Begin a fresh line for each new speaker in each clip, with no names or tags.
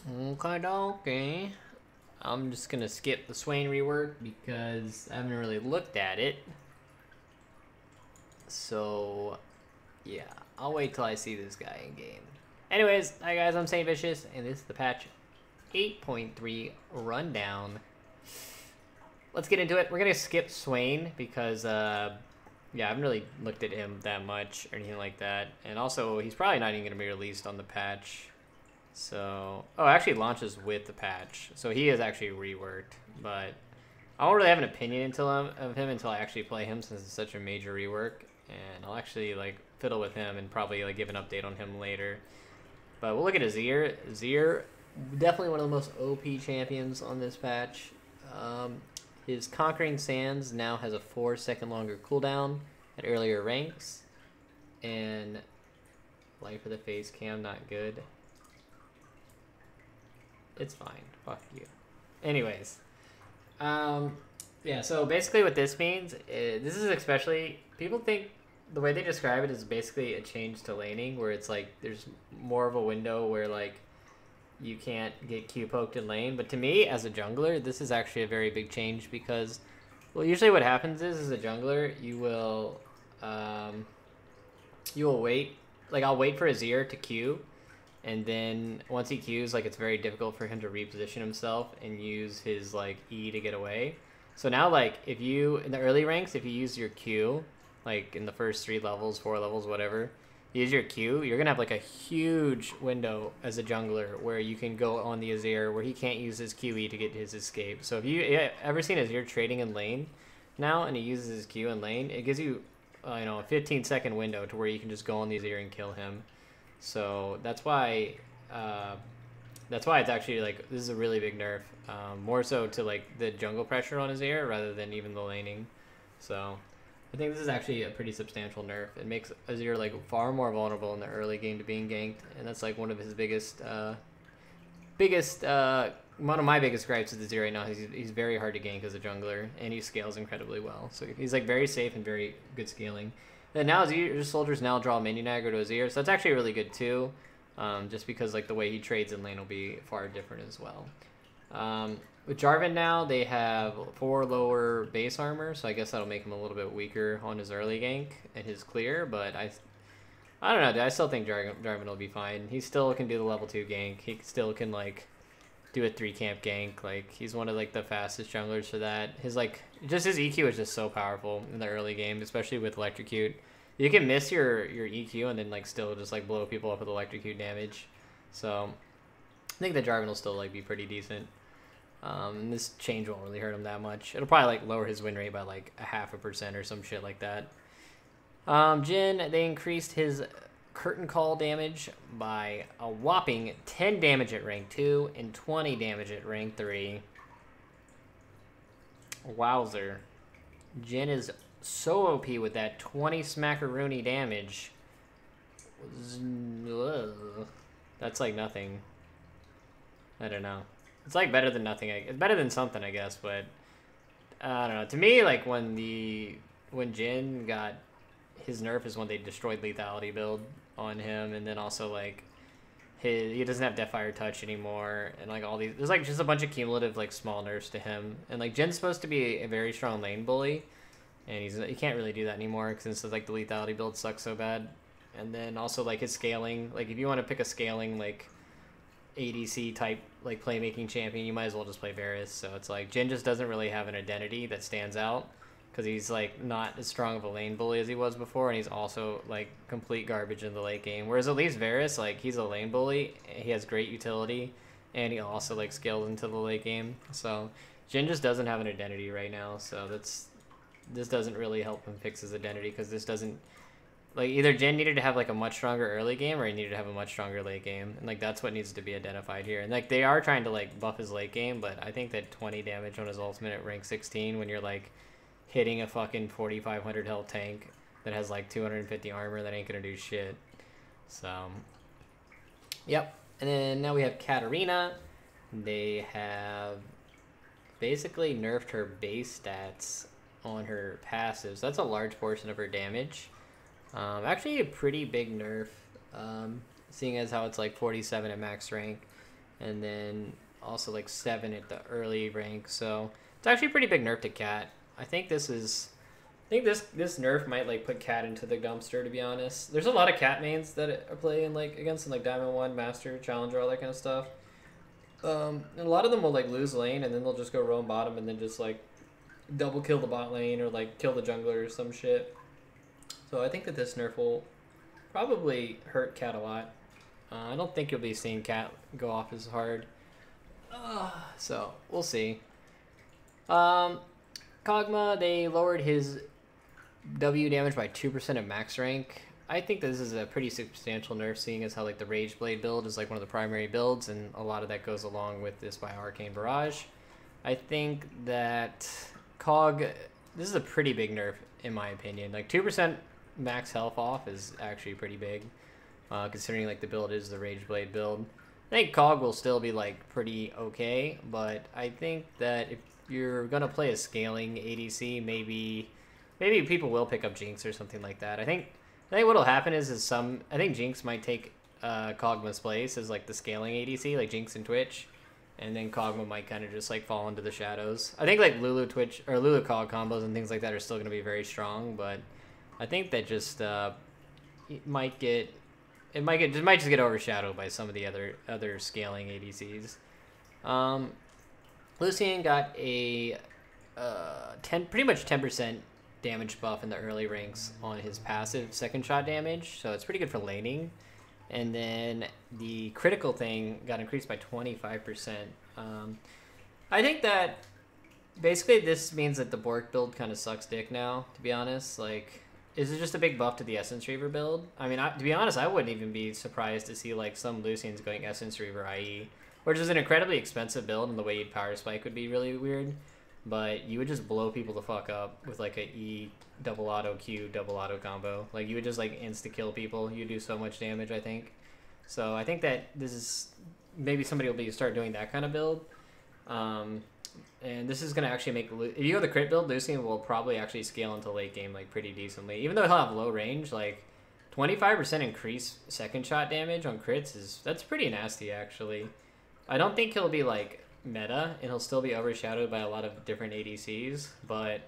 Okay. I'm just gonna skip the Swain rework because I haven't really looked at it. So, yeah, I'll wait till I see this guy in game. Anyways, hi guys, I'm Saintvicious, and this is the patch 8.3 rundown. Let's get into it. We're gonna skip Swain because, yeah, I haven't really looked at him that much or anything like that. And also, he's probably not even gonna be released on the patch. So, oh, it actually launches with the patch. So he is actually reworked, but I won't really have an opinion of him until I actually play him since it's such a major rework. And I'll actually like fiddle with him and probably like give an update on him later. But we'll look at Azir. Azir, definitely one of the most OP champions on this patch. His Conquering Sands now has a 4-second longer cooldown at earlier ranks. And Life of the Face Cam, not good. It's fine. Fuck you. Anyways. Yeah, so basically what this means, this is especially, people think the way they describe it is basically a change to laning, where it's like there's more of a window where like you can't get Q poked in lane. But to me, as a jungler, this is actually a very big change because, well, usually what happens is, as a jungler, you will wait, like I'll wait for Azir to Q, and then once he Qs, like it's very difficult for him to reposition himself and use his like E to get away. So now, like, if you, in the early ranks, if you use your Q, like in the first 3 levels, 4 levels, whatever, use your Q, you're going to have like a huge window as a jungler where you can go on the Azir where he can't use his QE to get his escape. So if you ever seen Azir trading in lane now and he uses his Q in lane, it gives you, you know, a 15-second window to where you can just go on the Azir and kill him. So that's why it's actually like, this is a really big nerf, more so to like the jungle pressure on Azir rather than even the laning. So I think this is actually a pretty substantial nerf. It makes Azir like far more vulnerable in the early game to being ganked, and that's like one of his one of my biggest gripes with Azir right now. He's very hard to gank as a jungler, and he scales incredibly well. So he's like very safe and very good scaling. And now Azir soldiers now draw minion aggro to Azir, so that's actually really good too. Just because like the way he trades in lane will be far different as well. With Jarvan now, they have 4 lower base armor, so I guess that'll make him a little bit weaker on his early gank and his clear, but I don't know, dude, I still think Jarvan will be fine. He still can do the level 2 gank. He still can like do a 3-camp gank. Like, he's one of like the fastest junglers for that. His like, just his EQ is just so powerful in the early game, especially with Electrocute. You can miss your EQ and then like still just like blow people up with Electrocute damage. So I think the Jarvan will still like be pretty decent. This change won't really hurt him that much. It'll probably like lower his win rate by like 0.5% or some shit like that. Jhin, they increased his curtain call damage by a whopping 10 damage at rank 2 and 20 damage at rank 3. Wowzer. Jhin is so OP with that 20 smackaroony damage. That's like nothing. I don't know. It's like better than nothing. It's better than something, I guess, but I don't know. To me, like when Jhin got his nerf is when they destroyed lethality build on him, and then also like he doesn't have Deathfire Touch anymore, and like all these, there's like just a bunch of cumulative like small nerfs to him. And like Jin's supposed to be a very strong lane bully, and he can't really do that anymore since like the lethality build sucks so bad. And then also like his scaling, like if you want to pick a scaling like ADC type like playmaking champion, you might as well just play Varus. So it's like Jhin just doesn't really have an identity that stands out because he's like not as strong of a lane bully as he was before, and he's also like complete garbage in the late game. Whereas at least Varus, like he's a lane bully, he has great utility, and he also like scales into the late game. So Jhin just doesn't have an identity right now, so this doesn't really help him fix his identity, because this doesn't, like, either Jhin needed to have like a much stronger early game or he needed to have a much stronger late game, and like that's what needs to be identified here. And like they are trying to like buff his late game, but I think that 20 damage on his ultimate at rank 16 when you're like hitting a fucking 4,500 health tank that has like 250 armor, that ain't gonna do shit. So yep. And then now we have Katarina. They have basically nerfed her base stats on her passives. That's a large portion of her damage. Actually a pretty big nerf, seeing as how it's like 47 at max rank, and then also like 7 at the early rank. So it's actually a pretty big nerf to Cat. I think this nerf might like put Cat into the dumpster, to be honest. There's a lot of Cat mains that are playing like against like Diamond 1, Master, Challenger, all that kind of stuff. And a lot of them will like lose lane and then they'll just go roam bottom and then just like double kill the bot lane or like kill the jungler or some shit. So I think that this nerf will probably hurt Cat a lot. I don't think you'll be seeing Cat go off as hard. So we'll see. Kog'Maw, they lowered his W damage by 2% at max rank. I think this is a pretty substantial nerf, seeing as how like the Rage Blade build is like one of the primary builds, and a lot of that goes along with this by Arcane Barrage. I think that this is a pretty big nerf in my opinion. Like 2% max health off is actually pretty big, considering like the build is the Rage Blade build. I think Cog will still be like pretty okay, but I think that if you're gonna play a scaling ADC, maybe people will pick up Jinx or something like that. I think what'll happen is I think Jinx might take Kog'Maw's place as like the scaling ADC, like Jinx and Twitch, and then Kog'Maw might kind of just like fall into the shadows. I think like Lulu Twitch or Lulu Cog combos and things like that are still gonna be very strong, but I think that just it might just get overshadowed by some of the other scaling ADCs. Lucian got a pretty much 10% damage buff in the early ranks on his passive second shot damage, so it's pretty good for laning. And then the critical thing got increased by 25%. I think that basically this means that the Bork build kind of sucks dick now, to be honest. Like, is it just a big buff to the Essence Reaver build? I mean, to be honest, I wouldn't even be surprised to see like some Lucians going Essence Reaver IE, which is an incredibly expensive build, and the way you'd power spike would be really weird. But you would just blow people the fuck up with like a E double auto Q double auto combo. Like you would just like insta kill people. You do so much damage, I think. So I think that this is maybe somebody will start doing that kind of build. And this is gonna actually make, if you go the crit build, Lucian will probably actually scale into late game like pretty decently. Even though he'll have low range, like 25% increase second shot damage on crits that's pretty nasty actually. I don't think he'll be like meta, and he'll still be overshadowed by a lot of different ADCs, but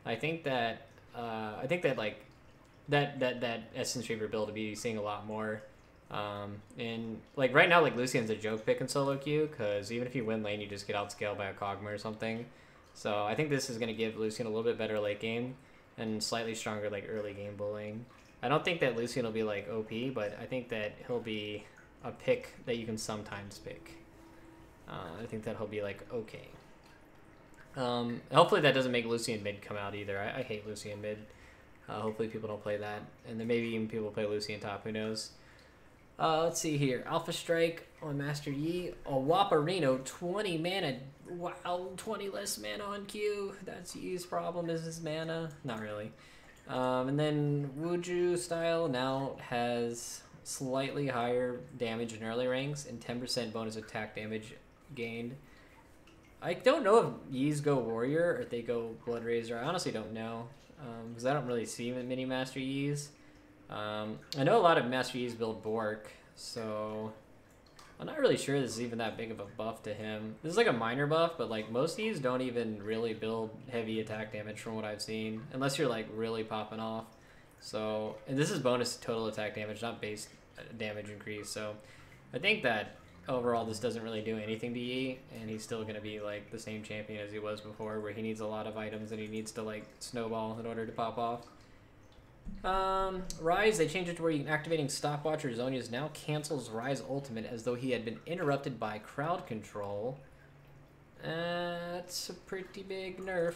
I think that like that Essence Reaver build will be seeing a lot more. And like right now, like Lucian's a joke pick in solo queue, because even if you win lane, you just get outscaled by a Kog'Maw or something. So I think this is going to give Lucian a little bit better late game and slightly stronger like early game bullying. I don't think that Lucian will be like OP, but I think that he'll be a pick that you can sometimes pick. I think that he'll be like okay. Hopefully that doesn't make Lucian mid come out either. I hate Lucian mid. Hopefully people don't play that, and then maybe even people play Lucian top. Who knows? Let's see here. Alpha Strike on Master Yi. A Waparino, 20 mana. Wow, 20 less mana on Q. That's Yi's problem, is his mana. Not really. And then Wuju style now has slightly higher damage in early ranks and 10% bonus attack damage gained. I don't know if Yi's go Warrior or if they go Blood Razor. I honestly don't know, because I don't really see many Master Yi's. I know a lot of Master Yi's build Bork, so I'm not really sure this is even that big of a buff to him. This is like a minor buff, but like most Yi's don't even really build heavy attack damage from what I've seen, unless you're like really popping off. So, and this is bonus total attack damage, not base damage increase. So I think that overall this doesn't really do anything to Yi, and he's still going to be like the same champion as he was before, where he needs a lot of items and he needs to like snowball in order to pop off. Rise, they changed it to where activating Stopwatch or Zhonya's now cancels Rise ultimate as though he had been interrupted by crowd control. That's a pretty big nerf,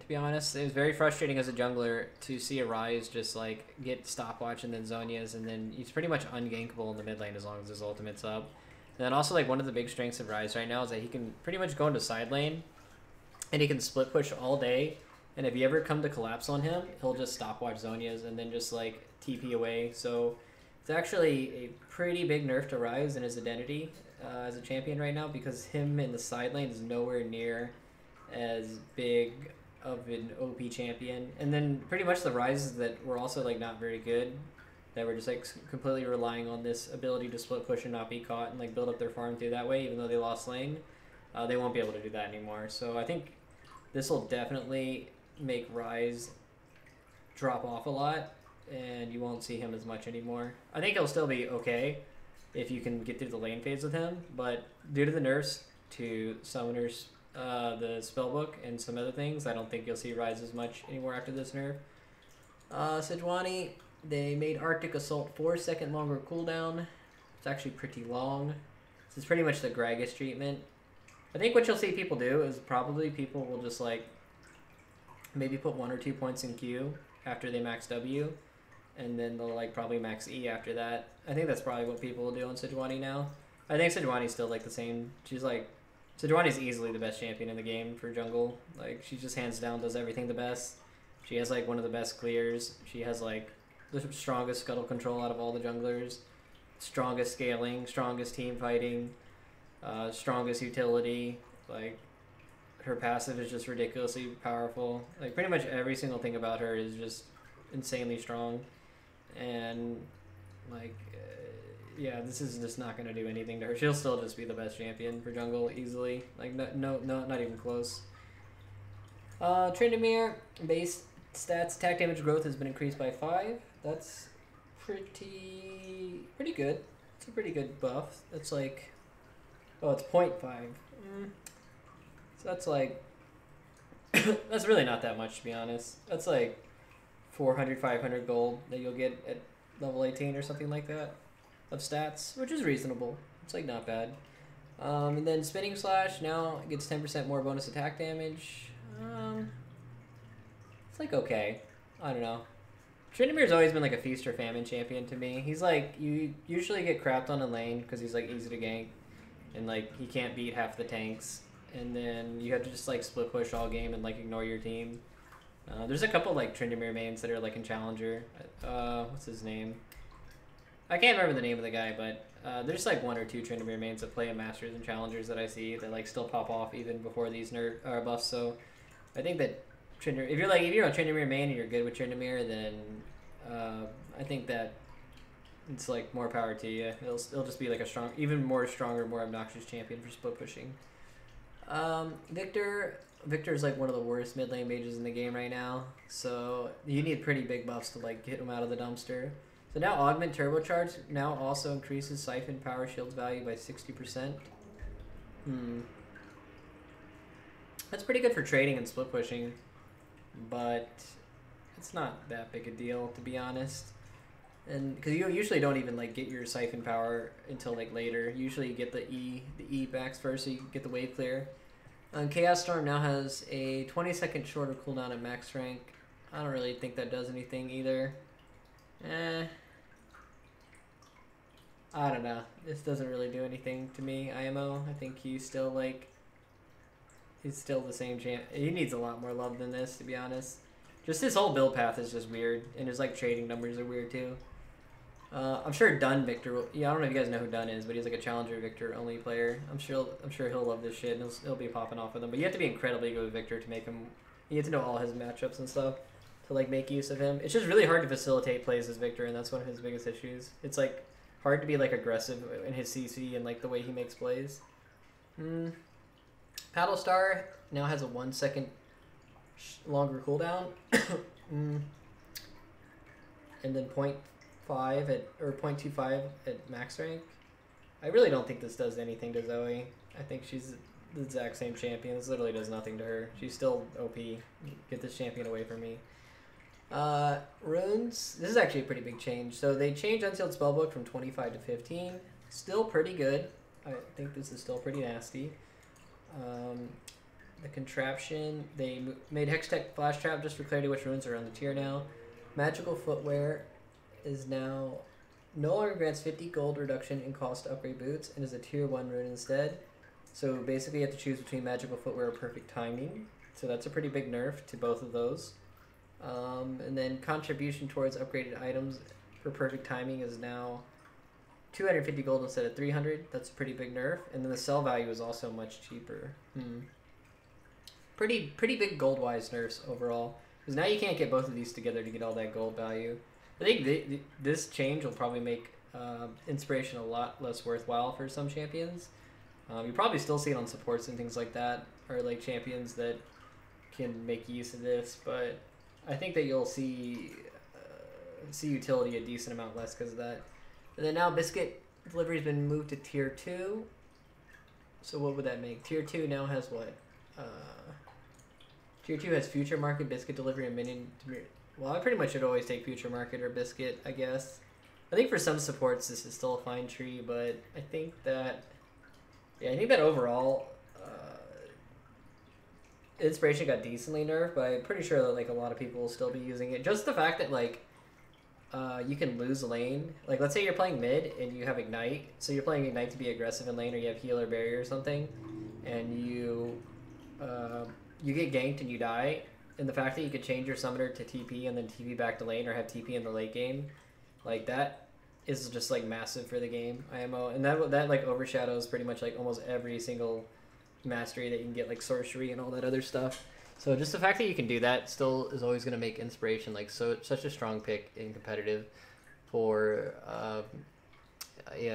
to be honest. It was very frustrating as a jungler to see a Rise just like get Stopwatch and then Zhonya's, and then he's pretty much ungankable in the mid lane as long as his ultimate's up. And then also like one of the big strengths of Rise right now is that he can pretty much go into side lane and he can split push all day. And if you ever come to collapse on him, he'll just stopwatch Zhonya's and then just like TP away. So it's actually a pretty big nerf to Rise and his identity as a champion right now, because him in the side lane is nowhere near as big of an OP champion. And then pretty much the Rises that were also like not very good that were just like completely relying on this ability to split push and not be caught and like build up their farm through that way, even though they lost lane. They won't be able to do that anymore. So I think this will definitely make Ryze drop off a lot, and you won't see him as much anymore. I think he'll still be okay if you can get through the lane phase with him, but due to the nerfs to Summoners, the spellbook, and some other things, I don't think you'll see Ryze as much anymore after this nerf. Sejuani, they made Arctic Assault 4-second longer cooldown. It's actually pretty long. This is pretty much the Gragas treatment. I think what you'll see people do is probably people will just like maybe put 1 or 2 points in Q after they max W, and then they'll like probably max E after that. I think that's probably what people will do on Sejuani now. I think Sejuani's still like the same. She's like, Sejuani's easily the best champion in the game for jungle. Like, she just hands down does everything the best. She has like one of the best clears. She has like the strongest scuttle control out of all the junglers, strongest scaling, strongest team fighting, strongest utility. Like, her passive is just ridiculously powerful. Like, pretty much every single thing about her is just insanely strong. And like, yeah, this is just not going to do anything to her. She'll still just be the best champion for jungle easily. Like, no, not even close. Tryndamere, base stats, attack damage growth has been increased by 5. That's pretty good. It's a pretty good buff. That's like, oh, it's 0.5. So that's like, that's really not that much, to be honest. That's like 400, 500 gold that you'll get at level 18 or something like that of stats, which is reasonable. It's like not bad. And then Spinning Slash now gets 10% more bonus attack damage. It's like okay. I don't know. Tryndamere's always been like a feast or famine champion to me. He's like, you usually get crapped on a lane because he's like easy to gank, and like he can't beat half the tanks, and then you have to just like split push all game and like ignore your team. There's a couple like Tryndamere mains that are like in Challenger. What's his name? I can't remember the name of the guy, but there's like 1 or 2 Tryndamere mains that play in Masters and Challengers that I see that like still pop off even before these buffs. So I think that Tryndamere, if you're a Tryndamere main and you're good with Tryndamere, then I think that it's like more power to you. It'll just be like a strong, even more stronger, more obnoxious champion for split pushing. Victor's like one of the worst mid lane mages in the game right now, so you need pretty big buffs to like get him out of the dumpster. So now Augment Turbocharge now also increases Siphon Power Shield's value by 60%. That's pretty good for trading and split pushing, but it's not that big a deal, to be honest. And because you usually don't even like get your Siphon Power until like later. Usually you get the E backs first, so you get the wave clear. Chaos Storm now has a 20-second shorter cooldown at max rank. I don't really think that does anything either. I don't know. This doesn't really do anything to me, IMO. I think he's still the same champ. He needs a lot more love than this, to be honest. Just his whole build path is just weird, and his like trading numbers are weird too. I'm sure Dun Victor will, I don't know if you guys know who Dun is, but he's like a Challenger Victor only player. I'm sure he'll love this shit, and he'll be popping off with him. But you have to be incredibly good with Victor to make him. You have to know all his matchups and stuff to like make use of him. It's just really hard to facilitate plays as Victor, and that's one of his biggest issues. It's like hard to be like aggressive in his CC and like the way he makes plays. Paddlestar now has a 1 second longer cooldown, and then 0.5 or 0.25 at max rank. I really don't think this does anything to Zoe. I think she's the exact same champion. This literally does nothing to her. She's still OP. Get this champion away from me. Runes. This is actually a pretty big change. So they changed Unsealed Spellbook from 25 to 15. Still pretty good. I think this is still pretty nasty. The contraption, they made Hextech Flash Trap just for clarity which runes are on the tier now. Magical Footwear is now no longer grants 50 gold reduction in cost to upgrade boots and is a tier 1 rune instead. So basically you have to choose between Magical Footwear or Perfect Timing. So that's a pretty big nerf to both of those. And then contribution towards upgraded items for Perfect Timing is now 250 gold instead of 300. That's a pretty big nerf. And then the sell value is also much cheaper. Pretty big gold-wise nerfs overall. Because now you can't get both of these together to get all that gold value. I think this change will probably make inspiration a lot less worthwhile for some champions. You probably still see it on supports and things like that, or like champions that can make use of this, but I think that you'll see utility a decent amount less because of that. And then now Biscuit Delivery's been moved to tier 2. So what would that make? Tier 2 now has what? Tier 2 has Future Market, Biscuit Delivery, and Minion. Well, I pretty much should always take Future Market or Biscuit, I guess. I think for some supports this is still a fine tree, but I think that... Yeah, I think that overall... Inspiration got decently nerfed, but I'm pretty sure that like a lot of people will still be using it. Just the fact that like you can lose lane. Like let's say you're playing mid and you have Ignite, so you're playing Ignite to be aggressive in lane, or you have healer barrier or something, and you get ganked and you die. And the fact that you could change your summoner to TP and then TP back to lane, or have TP in the late game, like that is just like massive for the game IMO, and that like overshadows pretty much like almost every single mastery that you can get, like sorcery and all that other stuff. So just the fact that you can do that still is always going to make inspiration like such a strong pick in competitive for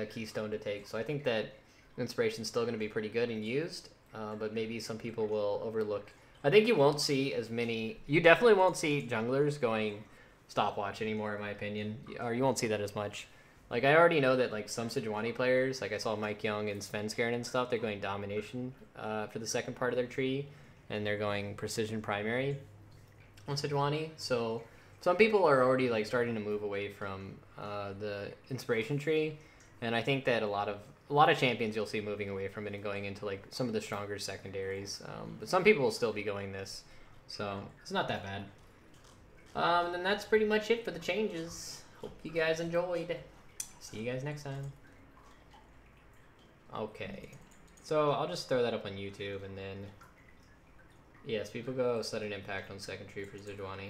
Keystone to take. So I think that inspiration's still going to be pretty good and used, but maybe some people will overlook. I think you won't see as many. You definitely won't see junglers going stopwatch anymore, in my opinion, or you won't see that as much. Like, I already know that, like, some Sejuani players, like I saw Mike Young and Svenskeren and stuff, they're going Domination for the second part of their tree, and they're going Precision Primary on Sejuani. So some people are already, like, starting to move away from the Inspiration tree, and I think that a lot of champions you'll see moving away from it and going into, like, some of the stronger secondaries. But some people will still be going this, so it's not that bad. And then that's pretty much it for the changes. Hope you guys enjoyed. See you guys next time. Okay, so I'll just throw that up on YouTube, and then yes, people go sudden impact on second tree for Sejuani.